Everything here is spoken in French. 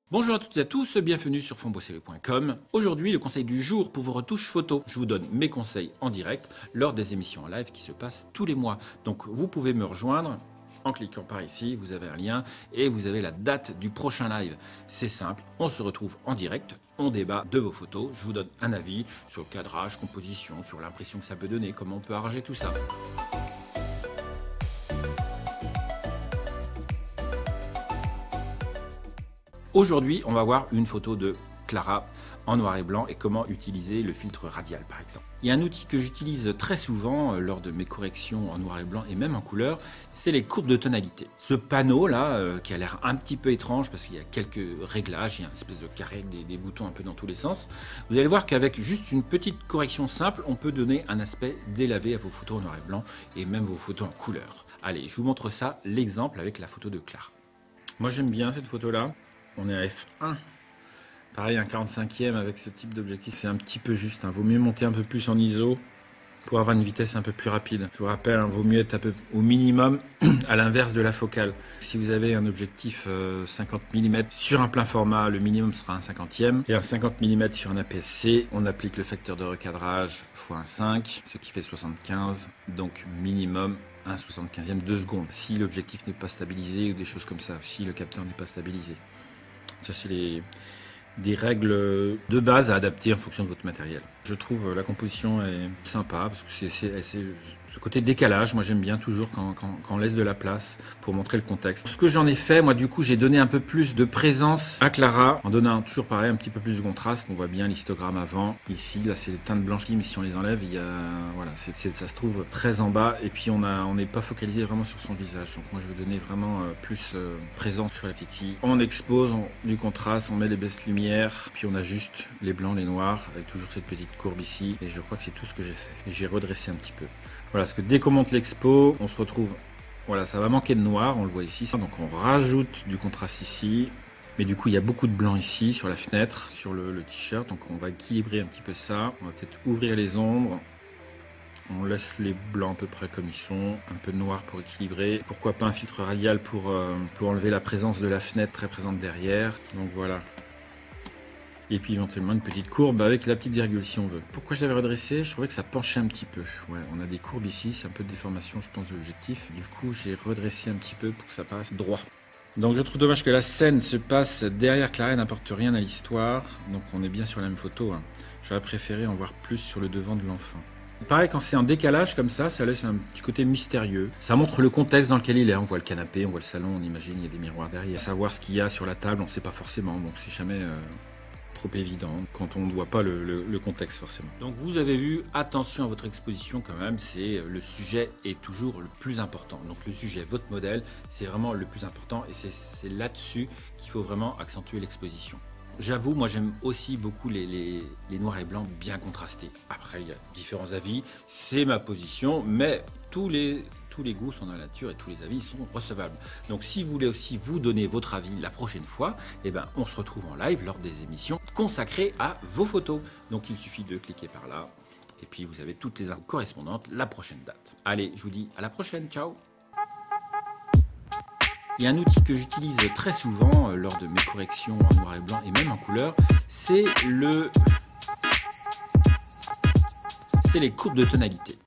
Bonjour à toutes et à tous, bienvenue sur fondbosselé.com. Aujourd'hui, le conseil du jour pour vos retouches photos. Je vous donne mes conseils en direct lors des émissions en live qui se passent tous les mois. Donc vous pouvez me rejoindre en cliquant par ici, vous avez un lien et vous avez la date du prochain live. C'est simple, on se retrouve en direct, on débat de vos photos, je vous donne un avis sur le cadrage, composition, sur l'impression que ça peut donner, comment on peut arranger tout ça. Aujourd'hui, on va voir une photo de Clara en noir et blanc et comment utiliser le filtre radial par exemple. Il y a un outil que j'utilise très souvent lors de mes corrections en noir et blanc et même en couleur, c'est les courbes de tonalité. Ce panneau là qui a l'air un petit peu étrange parce qu'il y a quelques réglages, il y a une espèce de carré avec des boutons un peu dans tous les sens. Vous allez voir qu'avec juste une petite correction simple, on peut donner un aspect délavé à vos photos en noir et blanc et même vos photos en couleur. Allez, je vous montre ça, l'exemple avec la photo de Clara. Moi j'aime bien cette photo là. On est à f1, pareil un 45e avec ce type d'objectif, c'est un petit peu juste, vaut mieux monter un peu plus en ISO pour avoir une vitesse un peu plus rapide. Je vous rappelle, vaut mieux être un peu au minimum à l'inverse de la focale. Si vous avez un objectif 50 mm sur un plein format, le minimum sera un 50e, et un 50 mm sur un APS-C, on applique le facteur de recadrage x 1,5, ce qui fait 75, donc minimum 1/75e 2 secondes, si l'objectif n'est pas stabilisé ou des choses comme ça, si le capteur n'est pas stabilisé. Ça, c'est des règles de base à adapter en fonction de votre matériel. Je trouve la composition est sympa parce que c'est ce côté décalage. Moi, j'aime bien toujours quand on laisse de la place pour montrer le contexte. Ce que j'en ai fait, moi, du coup, j'ai donné un peu plus de présence à Clara en donnant toujours pareil un petit peu plus de contraste. On voit bien l'histogramme avant. Ici, là, c'est les teintes blanches, mais si on les enlève, il y a, voilà, ça se trouve très en bas. Et puis, on n'est pas focalisé vraiment sur son visage. Donc, moi, je veux donner vraiment plus présence sur la petite fille. On expose du contraste, on met les baisses lumières, puis on ajuste les blancs, les noirs, avec toujours cette petite courbe ici, et je crois que c'est tout ce que j'ai fait. Et j'ai redressé un petit peu. Voilà, parce que dès qu'on monte l'expo, on se retrouve, voilà, ça va manquer de noir, on le voit ici, donc on rajoute du contraste ici, mais du coup il y a beaucoup de blanc ici, sur la fenêtre, sur le t-shirt, donc on va équilibrer un petit peu ça, on va peut-être ouvrir les ombres, on laisse les blancs à peu près comme ils sont, un peu de noir pour équilibrer, pourquoi pas un filtre radial pour enlever la présence de la fenêtre très présente derrière, donc voilà. Et puis éventuellement une petite courbe avec la petite virgule si on veut. Pourquoi je l'avais redressé? Je trouvais que ça penchait un petit peu. Ouais, on a des courbes ici, c'est un peu de déformation je pense de l'objectif. Du coup j'ai redressé un petit peu pour que ça passe droit. Donc je trouve dommage que la scène se passe derrière Clara, n'apporte rien à l'histoire. Donc on est bien sur la même photo. J'aurais préféré en voir plus sur le devant de l'enfant. Pareil, quand c'est en décalage comme ça laisse un petit côté mystérieux. Ça montre le contexte dans lequel il est. On voit le canapé, on voit le salon, on imagine il y a des miroirs derrière. Savoir ce qu'il y a sur la table, on ne sait pas forcément. Donc c'est jamais trop évident quand on ne voit pas le contexte forcément. Donc vous avez vu, attention à votre exposition quand même, c'est le sujet est toujours le plus important. Donc le sujet, votre modèle, c'est vraiment le plus important et c'est là-dessus qu'il faut vraiment accentuer l'exposition. J'avoue, moi j'aime aussi beaucoup les noirs et blancs bien contrastés. Après, il y a différents avis, c'est ma position, mais tous les goûts sont dans la nature et tous les avis sont recevables. Donc si vous voulez aussi vous donner votre avis la prochaine fois, eh ben, on se retrouve en live lors des émissions consacrées à vos photos. Donc il suffit de cliquer par là et puis vous avez toutes les infos correspondantes, la prochaine date. Allez, je vous dis à la prochaine, ciao! Il y a un outil que j'utilise très souvent lors de mes corrections en noir et blanc et même en couleur, c'est les courbes de tonalité.